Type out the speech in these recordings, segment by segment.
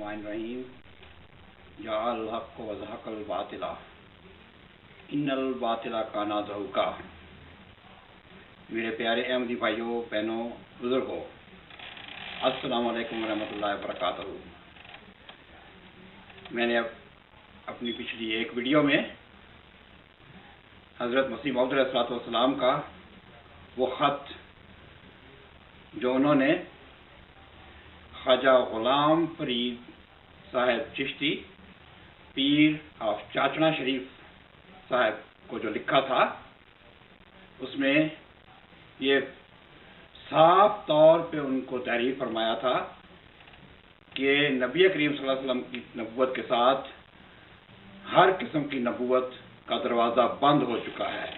الرحمن الرحیم جاء الحق وزهق الباطل ان الباطل کان زہوقا۔ میرے پیارے احمدی بھائیوں، بہنوں، بزرگوں، السلام علیکم ورحمۃ اللہ وبرکاتہ۔ میں نے اپنی پچھلی ایک ویڈیو میں حضرت مسیح موعود علیہ السلام کا وہ خط جو انہوں نے خواجہ غلام فرید صاحب چشتی پیر آف چاچڑا شریف صاحب کو جو لکھا تھا، اس میں یہ صاف طور پہ ان کو تحریر فرمایا تھا کہ نبی کریم صلی اللہ علیہ وسلم کی نبوت کے ساتھ ہر قسم کی نبوت کا دروازہ بند ہو چکا ہے۔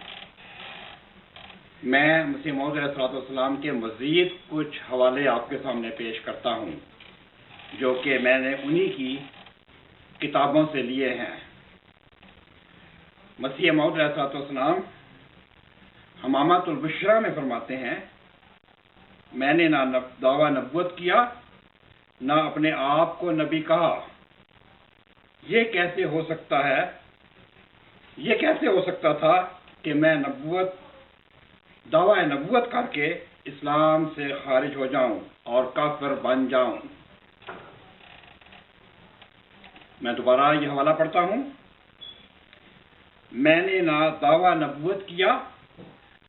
میں مسیح موعود علیہ السلام کے مزید کچھ حوالے آپ کے سامنے پیش کرتا ہوں جو کہ میں نے انہی کی کتابوں سے لیے ہیں۔ مسیح موعود علیہ السلام حمامۃ البشریٰ میں فرماتے ہیں، میں نے نہ دعویٰ نبوت کیا نہ اپنے آپ کو نبی کہا۔ یہ کیسے ہو سکتا ہے؟ یہ کیسے ہو سکتا تھا کہ میں دعویٰ نبوت کر کے اسلام سے خارج ہو جاؤں اور کافر بن جاؤں؟ میں دوبارہ یہ حوالہ پڑھتا ہوں، میں نے نہ دعویٰ نبوت کیا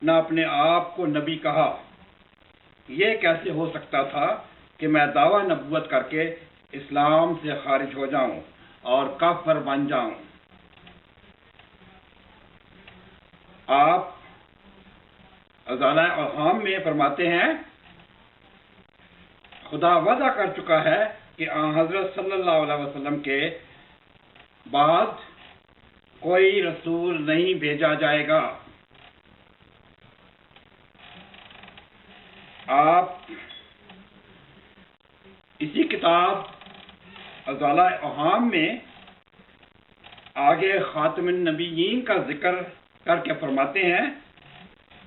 نہ اپنے آپ کو نبی کہا۔ یہ کیسے ہو سکتا تھا کہ میں دعویٰ نبوت کر کے اسلام سے خارج ہو جاؤں اور کافر بن جاؤں؟ آپ ازالہ اوہام میں فرماتے ہیں، خدا وعدہ کر چکا ہے کہ حضرت صلی اللہ علیہ وسلم کے بعد کوئی رسول نہیں بھیجا جائے گا۔ آپ اسی کتاب ازالہ اوہام میں آگے خاتم النبیین کا ذکر کر کے فرماتے ہیں،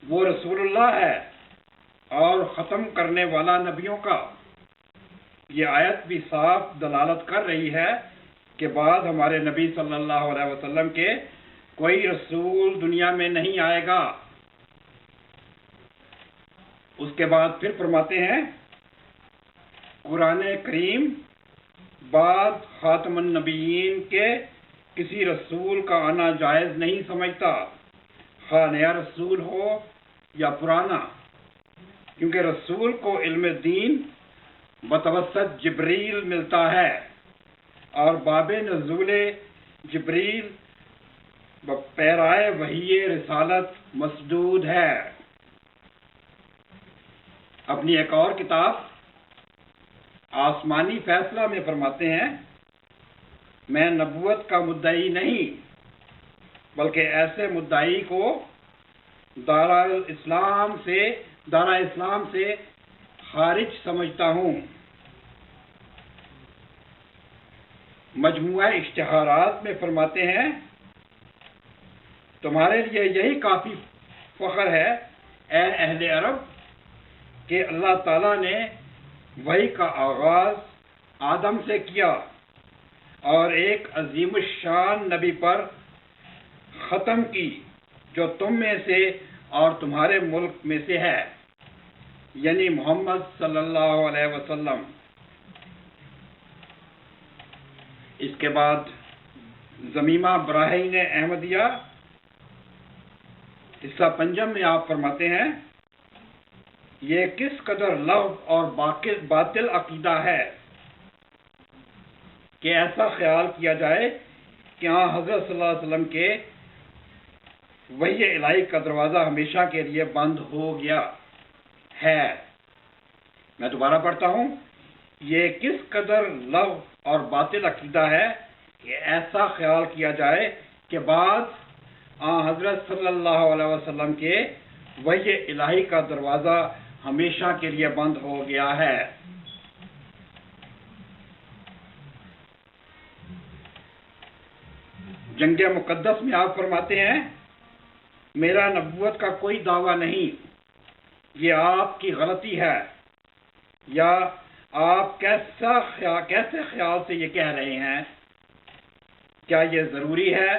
وہ رسول اللہ ہے اور ختم کرنے والا نبیوں کا۔ یہ آیت بھی صاف دلالت کر رہی ہے کہ بعد ہمارے نبی صلی اللہ علیہ وسلم کے کوئی رسول دنیا میں نہیں آئے گا۔ اس کے بعد پھر فرماتے ہیں، قرآن کریم بعد خاتم النبیین کے کسی رسول کا آنا جائز نہیں سمجھتا، خواہ نیا رسول ہو یا پرانا، کیونکہ رسول کو علم دین بتوسط جبریل ملتا ہے اور باب نزول جبریل پیرائے وحی رسالت مسدود ہے۔ اپنی ایک اور کتاب آسمانی فیصلہ میں فرماتے ہیں، میں نبوت کا مدعی نہیں بلکہ ایسے مدعی کو دارا اسلام سے خارج سمجھتا ہوں۔ مجموعہ اشتہارات میں فرماتے ہیں، تمہارے لیے یہی کافی فخر ہے اے اہل عرب کہ اللہ تعالیٰ نے وحی کا آغاز آدم سے کیا اور ایک عظیم الشان نبی پر ختم کی جو تم میں سے اور تمہارے ملک میں سے ہے، یعنی محمد صلی اللہ علیہ وسلم۔ اس کے بعد زمیمہ براہین احمدیہ حصہ پنجم میں آپ فرماتے ہیں، یہ کس قدر لغو اور باطل عقیدہ ہے کہ ایسا خیال کیا جائے کہ حضرت صلی اللہ علیہ وسلم کے وحی الہی کا دروازہ ہمیشہ کے لیے بند ہو گیا ہے۔ میں دوبارہ پڑھتا ہوں، یہ کس قدر لغو اور باطل عقیدہ ہے کہ ایسا خیال کیا جائے کہ بعد حضرت صلی اللہ علیہ وسلم کے وحی الہی کا دروازہ ہمیشہ کے لیے بند ہو گیا ہے۔ جنگ مقدس میں آپ فرماتے ہیں، میرا نبوت کا کوئی دعویٰ نہیں، یہ آپ کی غلطی ہے، یا آپ کیسے خیال سے یہ کہہ رہے ہیں؟ کیا یہ ضروری ہے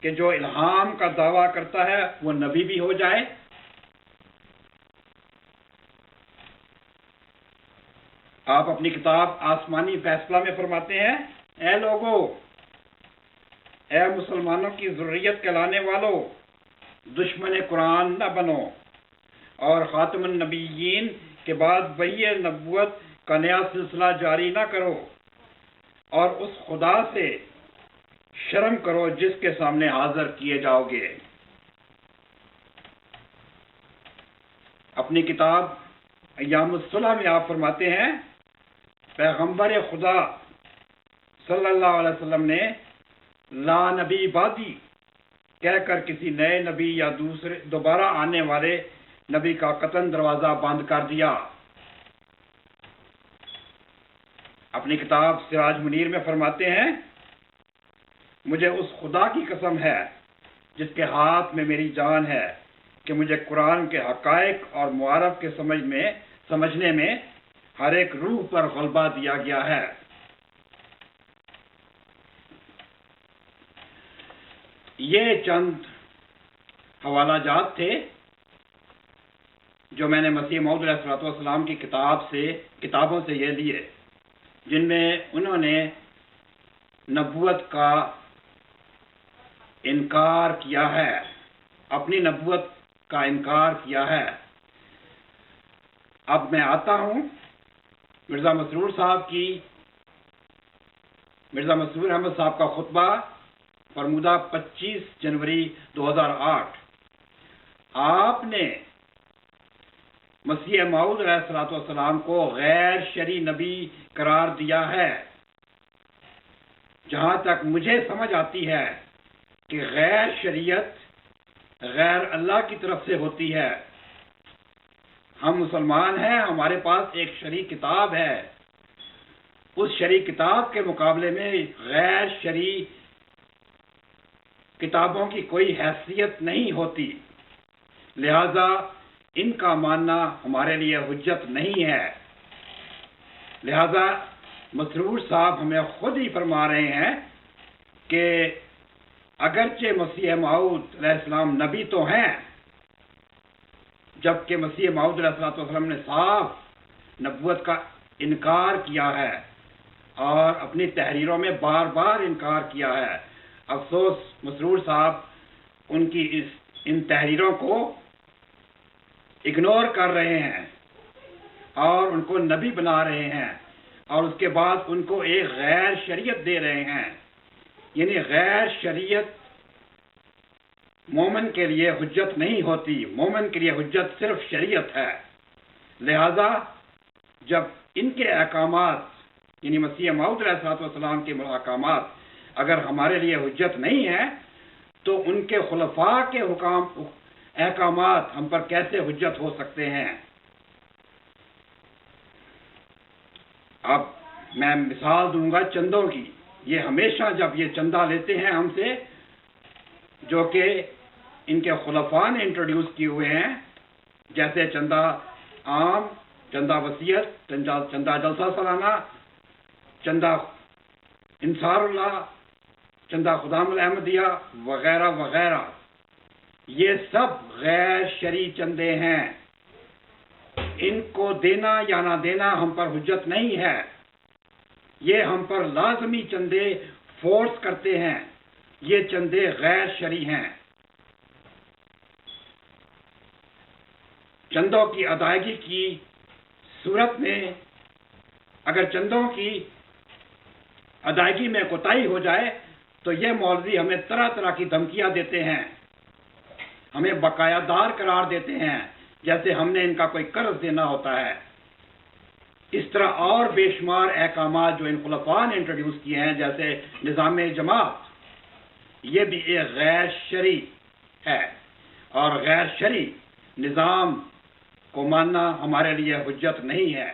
کہ جو الہام کا دعویٰ کرتا ہے وہ نبی بھی ہو جائے؟ آپ اپنی کتاب آسمانی فیصلہ میں فرماتے ہیں، اے لوگو، اے مسلمانوں کی ذریت کہلانے والو، دشمن قرآن نہ بنو اور خاتم النبیین کے بعد وحی نبوت کا نیا سلسلہ جاری نہ کرو، اور اس خدا سے شرم کرو جس کے سامنے حاضر کیے جاؤ گے۔ اپنی کتاب ایام الصلح میں آپ فرماتے ہیں، پیغمبر خدا صلی اللہ علیہ وسلم نے لا نبی بعدی کہہ کر کسی نئے نبی یا دوبارہ آنے والے نبی کا قطعاً دروازہ بند کر دیا۔ اپنی کتاب سراج منیر میں فرماتے ہیں، مجھے اس خدا کی قسم ہے جس کے ہاتھ میں میری جان ہے کہ مجھے قرآن کے حقائق اور معارف کے سمجھنے میں ہر ایک روح پر غلبہ دیا گیا ہے۔ یہ چند حوالہ جات تھے جو میں نے مسیح موعود علیہ السلام کی کتابوں سے یہ لیے، جن میں انہوں نے نبوت کا انکار کیا ہے، اپنی نبوت کا انکار کیا ہے۔ اب میں آتا ہوں مرزا مسرور احمد صاحب کا خطبہ فرمودہ 25 جنوری 2008۔ آپ نے مسیح موعود علیہ السلام کو غیر شرعی نبی قرار دیا ہے۔ جہاں تک مجھے سمجھ آتی ہے کہ غیر شریعت غیر اللہ کی طرف سے ہوتی ہے۔ ہم مسلمان ہیں، ہمارے پاس ایک شرعی کتاب ہے، اس شرعی کتاب کے مقابلے میں غیر شرعی کتابوں کی کوئی حیثیت نہیں ہوتی، لہذا ان کا ماننا ہمارے لیے حجت نہیں ہے۔ لہذا مسرور صاحب ہمیں خود ہی فرما رہے ہیں کہ اگرچہ مسیح موعود علیہ السلام نبی تو ہیں، جبکہ مسیح موعود علیہ السلام نے صاف نبوت کا انکار کیا ہے اور اپنی تحریروں میں بار بار انکار کیا ہے۔ افسوس مسرور صاحب ان کی ان تحریروں کو اگنور کر رہے ہیں اور ان کو نبی بنا رہے ہیں، اور اس کے بعد ان کو ایک غیر شریعت دے رہے ہیں۔ یعنی غیر شریعت مومن کے لیے حجت نہیں ہوتی، مومن کے لیے حجت صرف شریعت ہے۔ لہذا جب ان کے احکامات یعنی مسیح موعود علیہ السلام کے احکامات اگر ہمارے لیے حجت نہیں ہے تو ان کے خلفاء کے احکامات ہم پر کیسے حجت ہو سکتے ہیں؟ اب میں مثال دوں گا چندوں کی۔ یہ ہمیشہ جب یہ چندہ لیتے ہیں ہم سے، جو کہ ان کے خلفاء نے انٹروڈیوس کیے ہوئے ہیں، جیسے چندہ عام، چندہ وصیت، چندہ جلسہ سالانہ، چندہ انصار اللہ، چندہ خدام الاحمدیہ وغیرہ وغیرہ، یہ سب غیر شرعی چندے ہیں۔ ان کو دینا یا نہ دینا ہم پر حجت نہیں ہے، یہ ہم پر لازمی چندے فورس کرتے ہیں، یہ چندے غیر شرعی ہیں۔ چندوں کی ادائیگی کی صورت میں اگر چندوں کی ادائیگی میں کوتاہی ہو جائے تو یہ مولوی ہمیں طرح طرح کی دھمکیاں دیتے ہیں، ہمیں بقایا دار قرار دیتے ہیں، جیسے ہم نے ان کا کوئی قرض دینا ہوتا ہے۔ اس طرح اور بے شمار احکامات جو ان خلفاء نے انٹروڈیوس کیے ہیں، جیسے نظام جماعت، یہ بھی ایک غیر شرعی ہے، اور غیر شرعی نظام کو ماننا ہمارے لیے حجت نہیں ہے۔